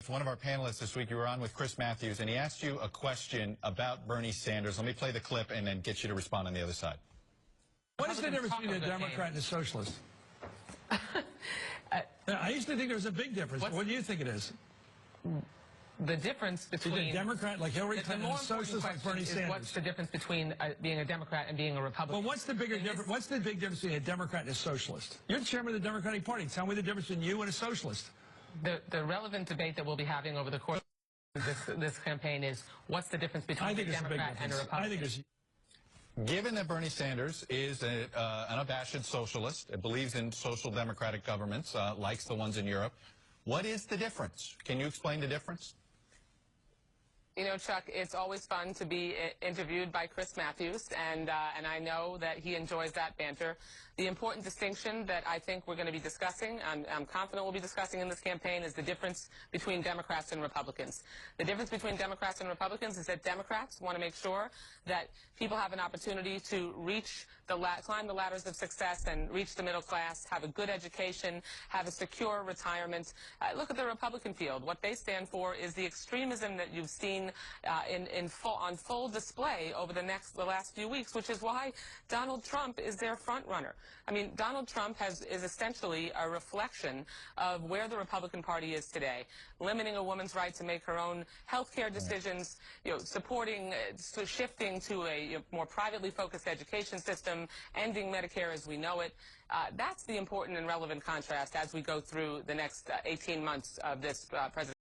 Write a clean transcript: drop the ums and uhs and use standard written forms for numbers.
one of our panelists this week. You were on with Chris Matthews, and he asked you a question about Bernie Sanders. Let me play the clip and then get you to respond on the other side. What is the difference between a Democrat and a socialist? I used to think there was a big difference. What do you think it is? The difference between a Democrat like Hillary Clinton and a socialist like Bernie Sanders. What's the difference between being a Democrat and being a Republican? Well, what's the bigger difference? What's the big difference between a Democrat and a socialist? You're the chairman of the Democratic Party. Tell me the difference between you and a socialist. The relevant debate that we'll be having over the course of this campaign is what's the difference between a Democrat and a Republican? I think there's. Given that Bernie Sanders is an unabashed socialist, believes in social democratic governments, likes the ones in Europe, what is the difference? Can you explain the difference? You know, Chuck, it's always fun to be interviewed by Chris Matthews, and I know that he enjoys that banter. The important distinction that I think we're going to be discussing, I'm confident we'll be discussing in this campaign, is the difference between Democrats and Republicans. The difference between Democrats and Republicans is that Democrats want to make sure that people have an opportunity to climb the ladders of success and reach the middle class, have a good education, have a secure retirement. Look at the Republican field. What they stand for is the extremism that you've seen on full display over the last few weeks, which is why Donald Trump is their front runner. I mean, Donald Trump is essentially a reflection of where the Republican Party is today, limiting a woman's right to make her own health care decisions, supporting, shifting to a more privately focused education system, ending Medicare as we know it. That's the important and relevant contrast as we go through the next 18 months of this presidential